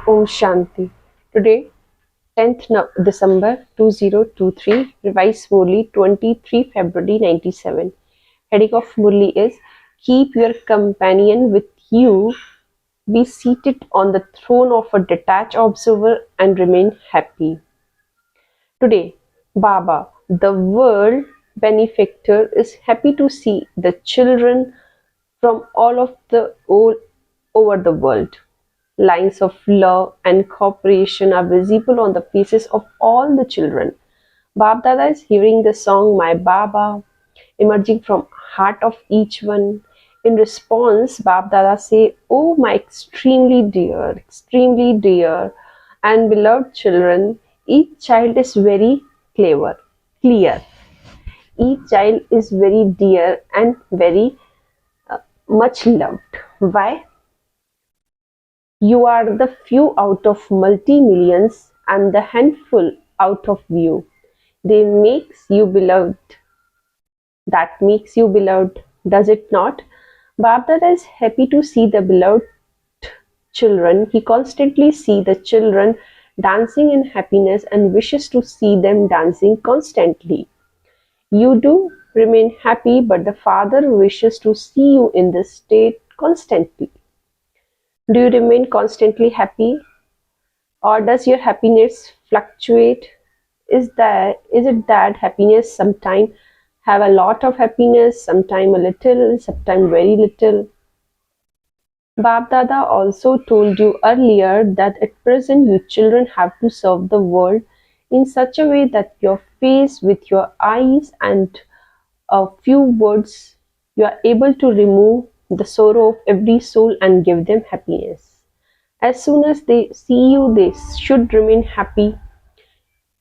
Om Shanti. Today, 10th December 2023, revised Murli 23 February 97. Heading of Murli is Keep your companion with you, be seated on the throne of a detached observer and remain happy. Today, Baba, the world benefactor, is happy to see the children from all over the world. Lines of love and cooperation are visible on the faces of all the children. Bab Dada is hearing the song My Baba emerging from heart of each one. In response, Bab Dada say, "Oh my extremely dear and beloved children, each child is very clear. Each child is very dear and very much loved. Why? You are the few out of multi-millions and the handful out of few. They makes you beloved. That makes you beloved, does it not? Babdada is happy to see the beloved children. He constantly see the children dancing in happiness and wishes to see them dancing constantly. You do remain happy, but the Father wishes to see you in this state constantly. Do you remain constantly happy? Or does your happiness fluctuate? Is it that happiness sometimes have a lot of happiness, sometimes a little, sometimes very little? Bab Dada also told you earlier that at present you children have to serve the world in such a way that your face with your eyes and a few words you are able to remove the sorrow of every soul and give them happiness. As soon as they see you, they should remain happy.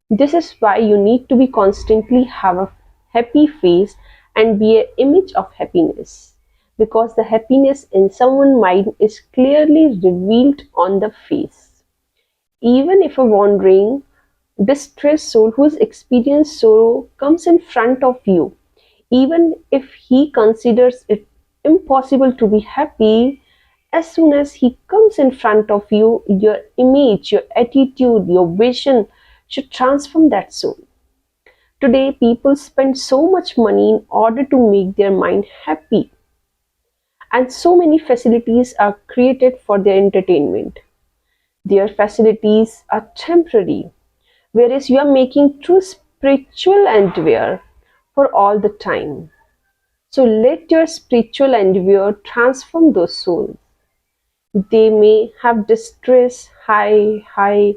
This is why you need to be constantly have a happy face and be an image of happiness. Because the happiness in someone's mind is clearly revealed on the face. Even if a wandering, distressed soul who's experienced sorrow comes in front of you, even if he considers it impossible to be happy, as soon as he comes in front of you, your image, your attitude, your vision should transform that soul. Today, people spend so much money in order to make their mind happy, and so many facilities are created for their entertainment. Their facilities are temporary, whereas you are making true spiritual endeavor for all the time. So let your spiritual endeavor transform those souls. They may have distress, high,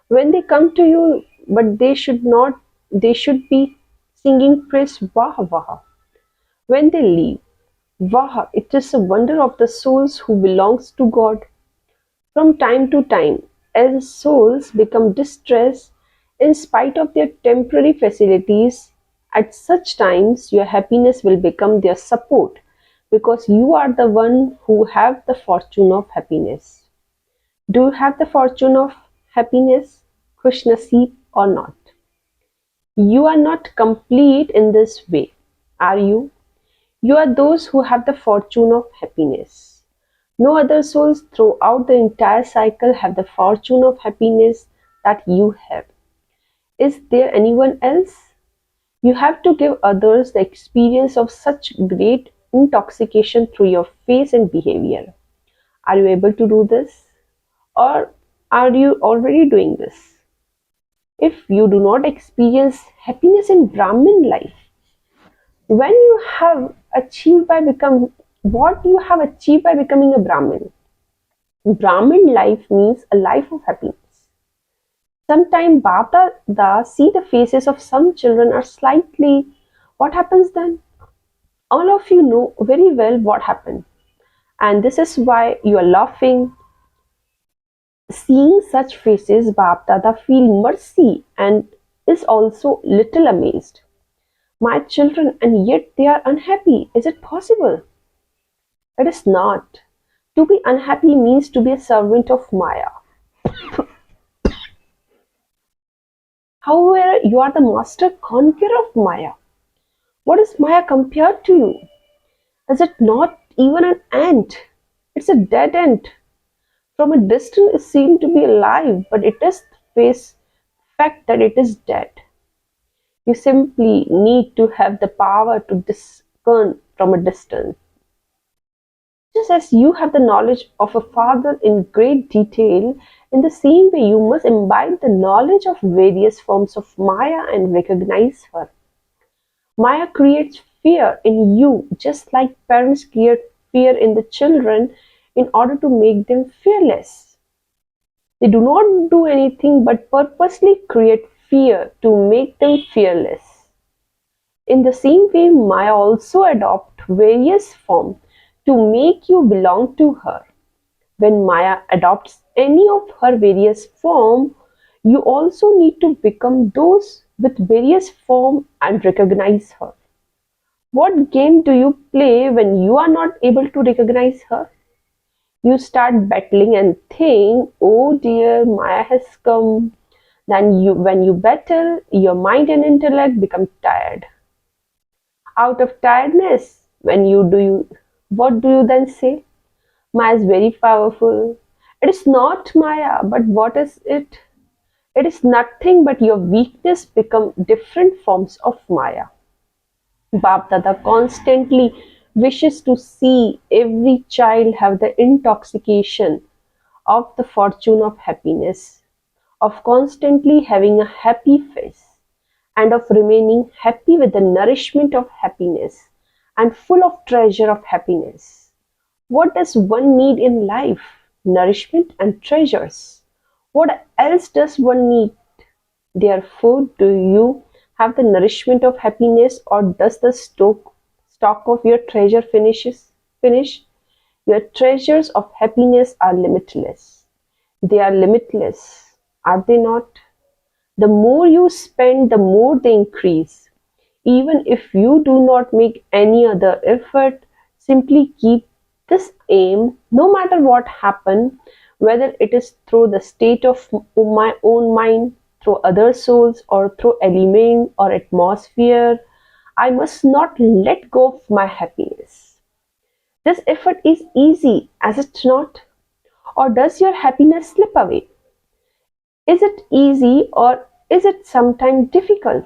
when they come to you, but they should not, they should be singing praise, Wah Wah. When they leave, Wah, it is a wonder of the souls who belongs to God. From time to time, as souls become distressed, in spite of their temporary facilities, at such times your happiness will become their support because you are the one who have the fortune of happiness. Do you have the fortune of happiness, Khush Nasib, or not? You are not complete in this way, are you? You are those who have the fortune of happiness. No other souls throughout the entire cycle have the fortune of happiness that you have. Is there anyone else? You have to give others the experience of such great intoxication through your face and behavior. Are you able to do this? Or are you already doing this? If you do not experience happiness in Brahmin life, when you have achieved by become what you have achieved by becoming a Brahmin. Brahmin life means a life of happiness. Sometimes Baba Da see the faces of some children are slightly. What happens then? All of you know very well what happened. And this is why you are laughing. Seeing such faces, Bap Dada feel mercy and is also little amazed. My children, and yet they are unhappy. Is it possible? It is not. To be unhappy means to be a servant of Maya. However, you are the master conqueror of Maya. What is Maya compared to you? Is it not even an ant? It's a dead ant. From a distance, it seems to be alive, but it is face fact that it is dead. You simply need to have the power to discern from a distance. Just as you have the knowledge of a father in great detail, in the same way you must imbibe the knowledge of various forms of Maya and recognize her. Maya creates fear in you just like parents create fear in the children in order to make them fearless. They do not do anything but purposely create fear to make them fearless. In the same way, Maya also adopts various forms to make you belong to her. When Maya adopts any of her various forms, you also need to become those with various form and recognize her. What game do you play when you are not able to recognize her? You start battling and think, oh dear, Maya has come. When you battle, your mind and intellect become tired. Out of tiredness, what do you then say? Maya is very powerful. It is not Maya, but what is it? It is nothing but your weakness become different forms of Maya. Bap Dada constantly wishes to see every child have the intoxication of the fortune of happiness, of constantly having a happy face, and of remaining happy with the nourishment of happiness and full of treasure of happiness. What does one need in life? Nourishment and treasures. What else does one need? Therefore, do you have the nourishment of happiness, or does the stock of your treasure finish? Your treasures of happiness are limitless. They are limitless, are they not? The more you spend, the more they increase. Even if you do not make any other effort, simply keep this aim no matter what happens, whether it is through the state of my own mind, through other souls, or through element or atmosphere. I must not let go of my happiness. This effort is easy, is it not? Or does your happiness slip away? Is it easy or is it sometimes difficult?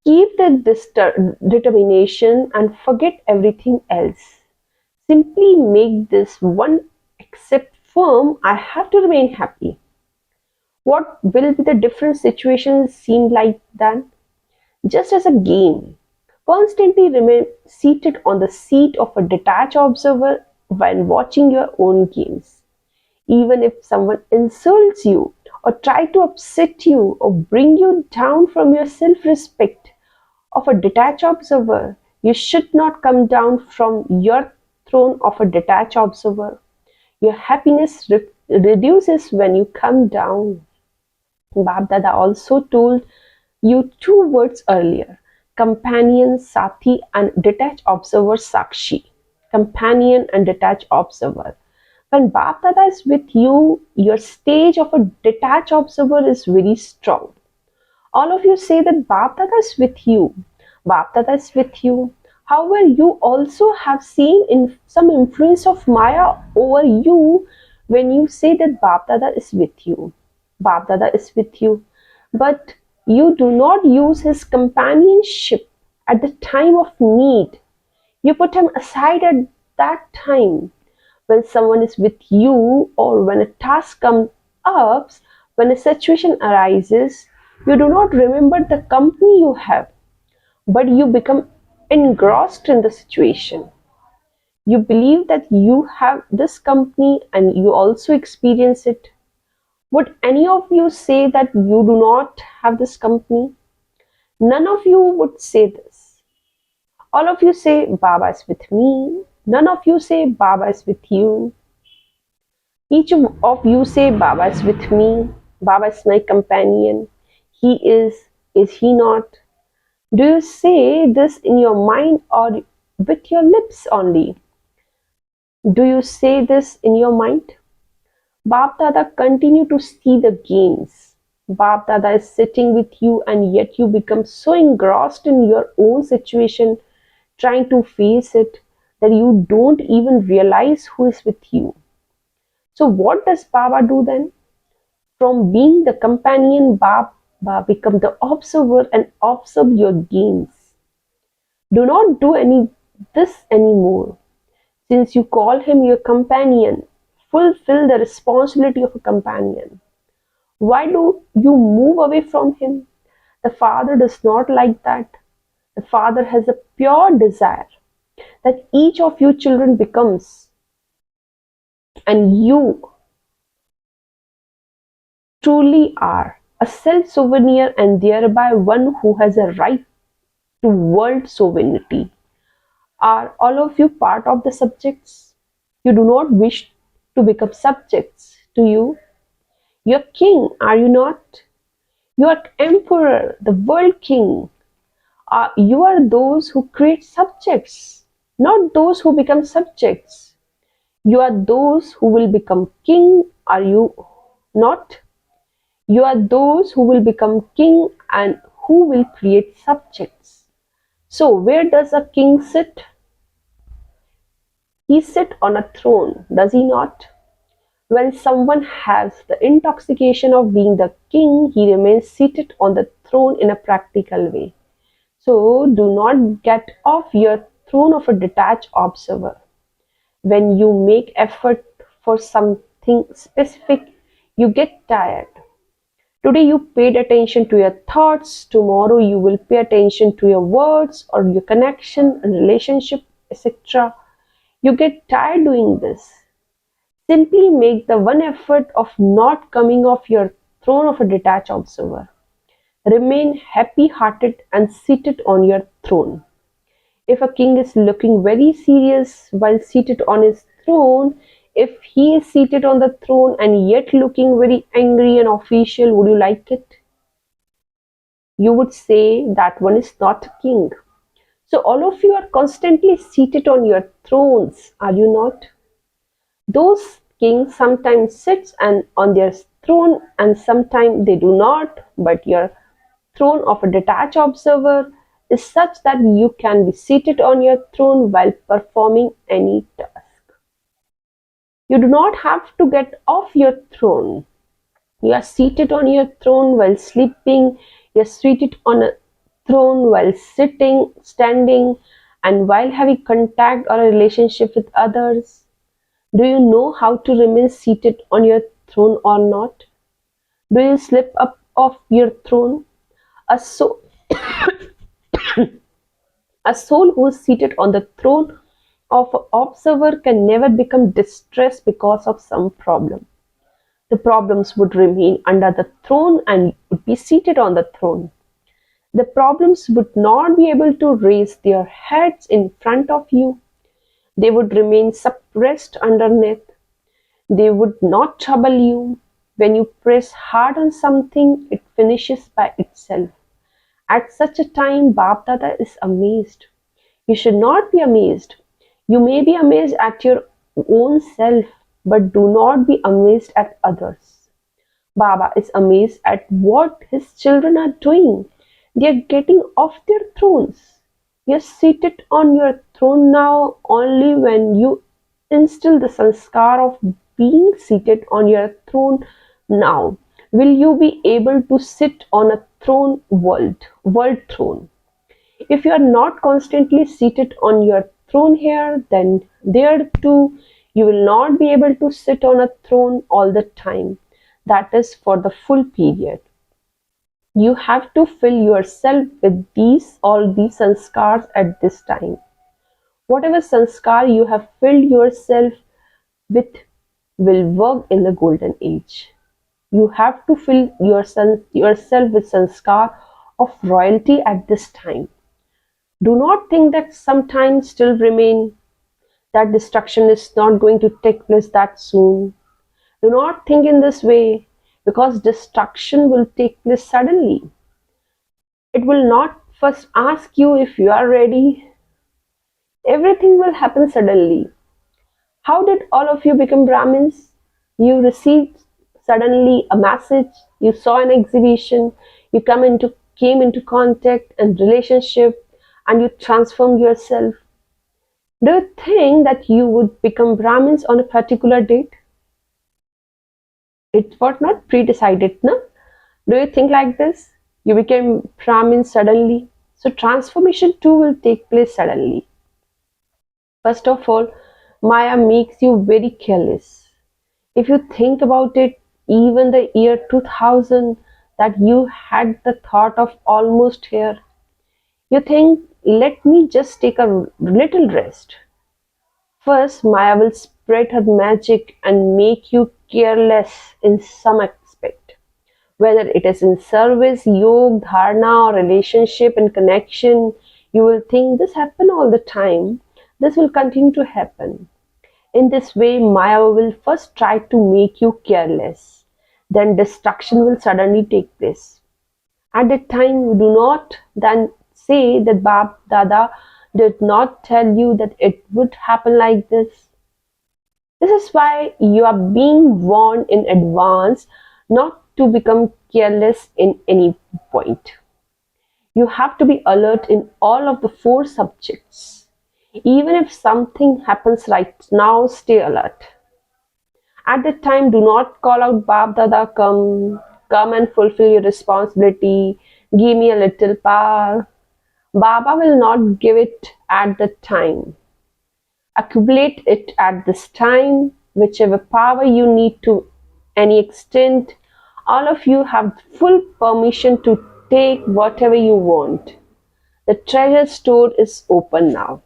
Keep the determination and forget everything else. Simply make this one accept firm, I have to remain happy. What will be the different situations seem like then? Just as a game. Constantly remain seated on the seat of a detached observer while watching your own games. Even if someone insults you or try to upset you or bring you down from your self-respect of a detached observer, you should not come down from your throne of a detached observer. Your happiness reduces when you come down. Bab Dada also told you two words earlier: companion Sati and detached observer Sakshi. Companion and detached observer. When Bab Dada is with you, your stage of a detached observer is very strong. All of you say that Bap Dada is with you. Bap Dada is with you. However, you also have seen in some influence of Maya over you when you say that Bap Dada is with you. Bap Dada is with you. But you do not use his companionship at the time of need. You put him aside at that time. When someone is with you or when a task comes up, when a situation arises, you do not remember the company you have, but you become engrossed in the situation. You believe that you have this company and you also experience it. Would any of you say that you do not have this company? None of you would say this. All of you say, Baba is with me. None of you say, Baba is with you. Each of you say, Baba is with me. Baba is my companion. He is he not? Do you say this in your mind or with your lips only? Do you say this in your mind? Bap Dada continue to see the games. Bap Dada is sitting with you and yet you become so engrossed in your own situation, trying to face it, that you don't even realize who is with you. So what does Baba do then? From being the companion, Baba become the observer and observe your gains. Do not do this anymore. Since you call him your companion, fulfill the responsibility of a companion. Why do you move away from him? The Father does not like that. The Father has a pure desire that each of you children becomes, and you truly are, a self souvenir and thereby one who has a right to world sovereignty. Are all of you part of the subjects? You do not wish to become subjects, do you? You are king, are you not? You are emperor, the world king. You are those who create subjects, not those who become subjects. You are those who will become king, are you not? You are those who will become king and who will create subjects. So where does a king sit? He sits on a throne, does he not? When someone has the intoxication of being the king, he remains seated on the throne in a practical way. So do not get off your throne of a detached observer. When you make effort for something specific, you get tired. Today you paid attention to your thoughts, tomorrow you will pay attention to your words or your connection and relationship, etc. You get tired doing this. Simply make the one effort of not coming off your throne of a detached observer. Remain happy-hearted and seated on your throne. If a king is looking very serious while seated on his throne, if he is seated on the throne and yet looking very angry and official, would you like it? You would say that one is not a king. So all of you are constantly seated on your thrones, are you not? Those kings sometimes sit on their throne and sometimes they do not, but your throne of a detached observer is such that you can be seated on your throne while performing any task. You do not have to get off your throne. You are seated on your throne while sleeping. You are seated on a throne while sitting, standing, and while having contact or a relationship with others. Do you know how to remain seated on your throne or not? Do you slip up off your throne? A soul, a soul who is seated on the throne of an observer can never become distressed because of some problem. The problems would remain under the throne and would be seated on the throne. The problems would not be able to raise their heads in front of you. They would remain suppressed underneath. They would not trouble you. When you press hard on something, it finishes by itself. At such a time, Bap Dada is amazed. You should not be amazed. You may be amazed at your own self, but do not be amazed at others. Baba is amazed at what his children are doing. They are getting off their thrones. You are seated on your throne now only when you instill the sanskar of being seated on your throne now. Will you be able to sit on a throne world throne? If you are not constantly seated on your throne here, then there too you will not be able to sit on a throne all the time. That is for the full period. You have to fill yourself with all these sanskars at this time. Whatever sanskar you have filled yourself with will work in the golden age. You have to fill yourself with sanskar of royalty at this time. Do not think that some time still remain, that destruction is not going to take place that soon. Do not think in this way, because destruction will take place suddenly. It will not first ask you if you are ready. Everything will happen suddenly. How did all of you become Brahmins? You received suddenly a message, you saw an exhibition, you came into contact and relationship, and you transformed yourself. Do you think that you would become Brahmins on a particular date? It was not pre-decided, no? Do you think like this? You became Brahmin suddenly. So transformation too will take place suddenly. First of all, Maya makes you very careless. If you think about it, even the year 2000 that you had the thought of almost here, you think, let me just take a little rest. First, Maya will spread her magic and make you careless in some aspect. Whether it is in service, yoga, dharana, or relationship and connection, you will think this happen all the time. This will continue to happen. In this way, Maya will first try to make you careless. Then destruction will suddenly take place. At that time, you do not then say that Bab Dada did not tell you that it would happen like this. This is why you are being warned in advance not to become careless in any point. You have to be alert in all of the four subjects. Even if something happens right now, stay alert. At that time, do not call out Bab Dada, come and fulfill your responsibility, give me a little power. Baba will not give it at that time. Accumulate it at this time, whichever power you need to any extent. All of you have full permission to take whatever you want. The treasure store is open now.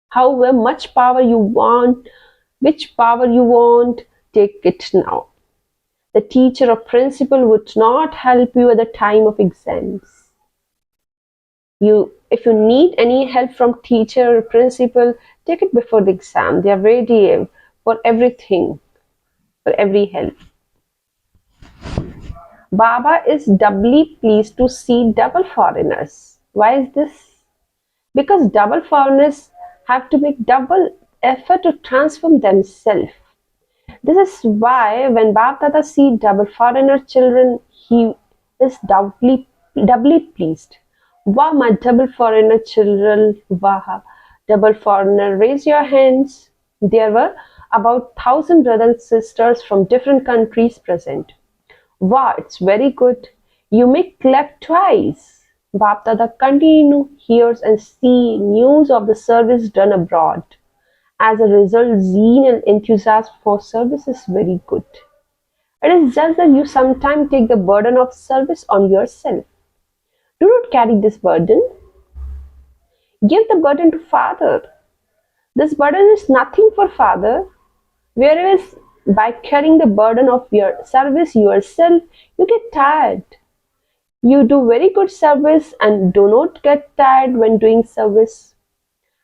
However much power you want, which power you want, take it now. The teacher or principal would not help you at the time of exams. If you need any help from teacher or principal, take it before the exam. They are ready for everything, for every help. Baba is doubly pleased to see double foreigners. Why is this? Because double foreigners have to make double effort to transform themselves. This is why when Bab Dada see double foreigner children, he is doubly pleased. Wow, my double foreigner children, wow, double foreigner, raise your hands. There were about 1,000 brothers and sisters from different countries present. Wow, it's very good. You may clap twice. Bab Dada continue, hears and see news of the service done abroad. As a result, zeal and enthusiasm for service is very good. It is just that you sometimes take the burden of service on yourself. Do not carry this burden. Give the burden to Father. This burden is nothing for Father. Whereas by carrying the burden of your service yourself, you get tired. You do very good service and do not get tired when doing service.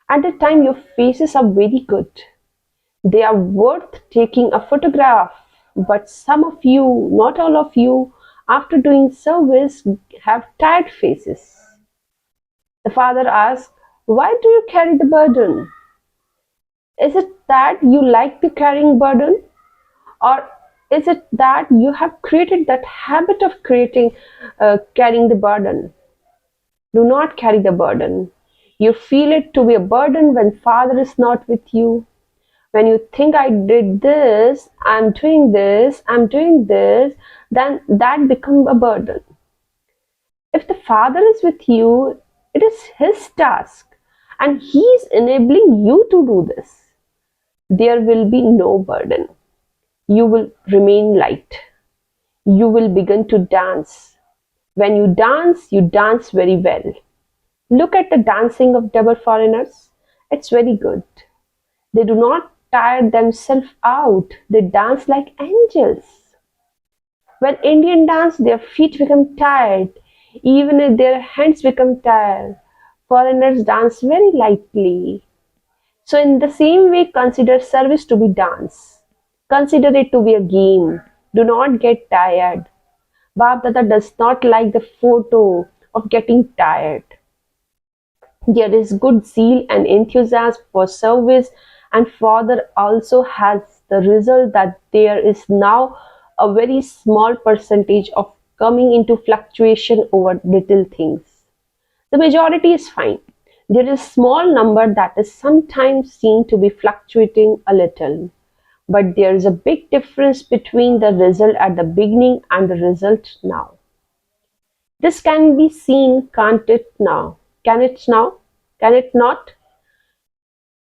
At the time, your faces are very good. They are worth taking a photograph. But some of you, not all of you, after doing service, have tired faces. The father asks, why do you carry the burden? Is it that you like the carrying burden? Or is it that you have created that habit of carrying the burden? Do not carry the burden. You feel it to be a burden when Father is not with you. When you think I did this, I'm doing this, then that becomes a burden. If the Father is with you, it is His task and He is enabling you to do this. There will be no burden. You will remain light. You will begin to dance. When you dance very well. Look at the dancing of double foreigners. It's very good. They do not tire themselves out. They dance like angels. When Indian dance, their feet become tired. Even if their hands become tired. Foreigners dance very lightly. So in the same way, consider service to be dance. Consider it to be a game. Do not get tired. Bab Dada does not like the photo of getting tired. There is good zeal and enthusiasm for service, and Father also has the result that there is now a very small percentage of coming into fluctuation over little things. The majority is fine. There is a small number that is sometimes seen to be fluctuating a little. But there is a big difference between the result at the beginning and the result now. This can be seen, can't it now? Can it now? Can it not?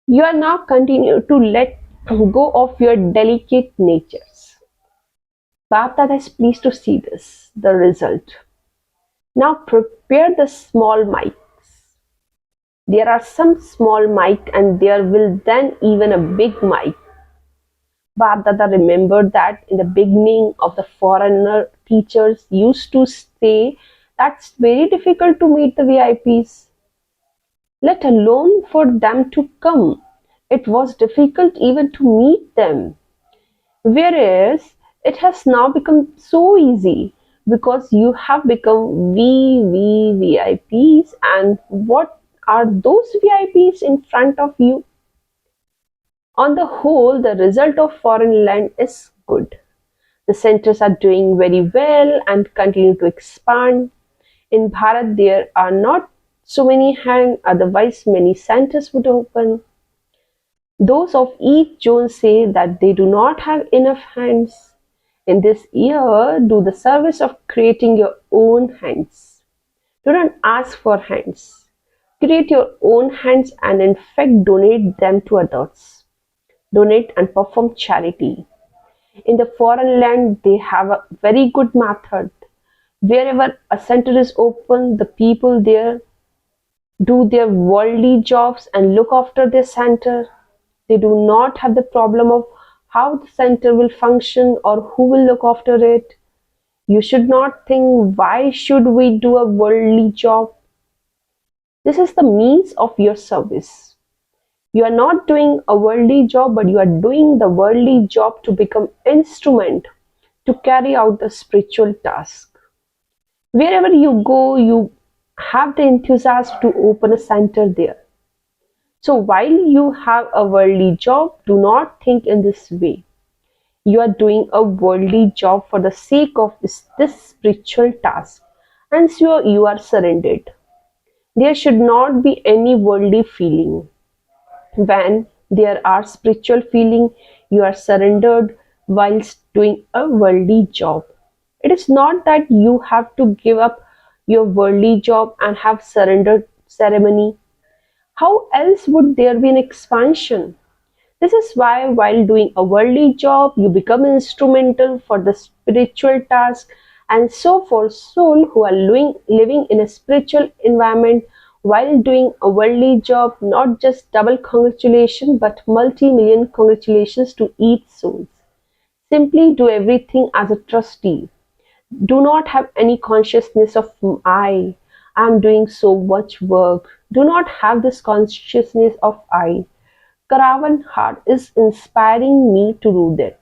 You are now continue to let go of your delicate natures. Baptata is pleased to see this, the result. Now prepare the small mics. There are some small mic and there will then even a big mic. Baptata remembered that in the beginning of the foreigner teachers used to say that's very difficult to meet the VIPs, let alone for them to come. It was difficult even to meet them. Whereas it has now become so easy because you have become VVVIPs, and what are those VIPs in front of you? On the whole, the result of foreign land is good. The centers are doing very well and continue to expand. In Bharat, there are not so many hands, otherwise many centers would open. Those of each zone say that they do not have enough hands. In this year, do the service of creating your own hands. Do not ask for hands. Create your own hands and in fact donate them to others. Donate and perform charity. In the foreign land, they have a very good method. Wherever a center is open, the people there do their worldly jobs and look after their center. They do not have the problem of how the center will function or who will look after it. You should not think, why should we do a worldly job? This is the means of your service. You are not doing a worldly job, but you are doing the worldly job to become instrument to carry out the spiritual task. Wherever you go, you have the enthusiasm to open a center there. So while you have a worldly job, do not think in this way. You are doing a worldly job for the sake of this spiritual task, and so you are surrendered. There should not be any worldly feeling. When there are spiritual feeling, you are surrendered whilst doing a worldly job. It is not that you have to give up your worldly job and have surrendered ceremony. How else would there be an expansion? This is why while doing a worldly job, you become instrumental for the spiritual task, and so for souls who are living in a spiritual environment while doing a worldly job, not just double congratulations but multi-million congratulations to each soul. Simply do everything as a trustee. Do not have any consciousness of I am doing so much work. Do not have this consciousness of I. Karavan heart is inspiring me to do that.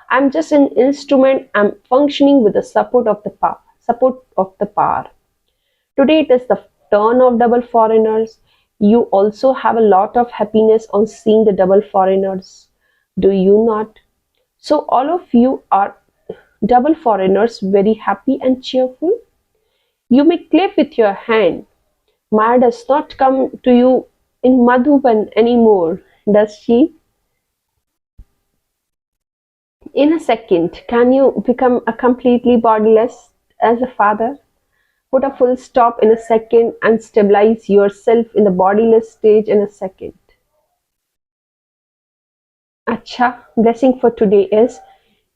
I'm just an instrument. I'm functioning with the support of the power. Today it is the turn of double foreigners. You also have a lot of happiness on seeing the double foreigners. Do you not? So all of you are double foreigners, very happy and cheerful. You may clap with your hand. Maya does not come to you in Madhuban anymore, does she? In a second, can you become a completely bodiless as a father? Put a full stop in a second and stabilize yourself in the bodiless stage in a second. Acha, blessing for today is,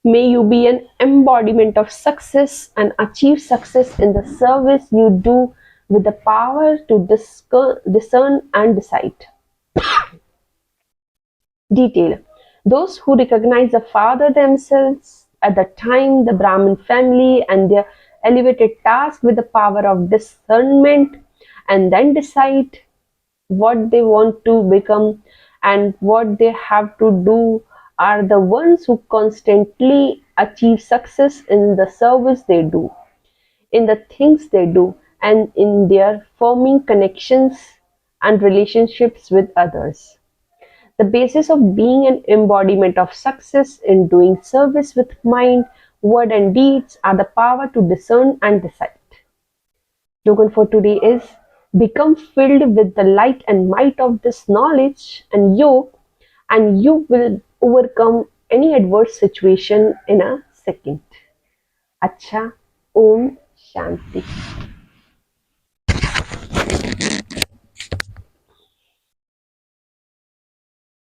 may you be an embodiment of success and achieve success in the service you do with the power to discern and decide. Detail. Those who recognize the Father themselves, at the time the Brahmin family and their elevated task with the power of discernment, and then decide what they want to become and what they have to do, are the ones who constantly achieve success in the service they do, in the things they do, and in their forming connections and relationships with others. The basis of being an embodiment of success in doing service with mind, word and deeds are the power to discern and decide. Slogan for today is, become filled with the light and might of this knowledge and you will overcome any adverse situation in a second. Acha, Om Shanti.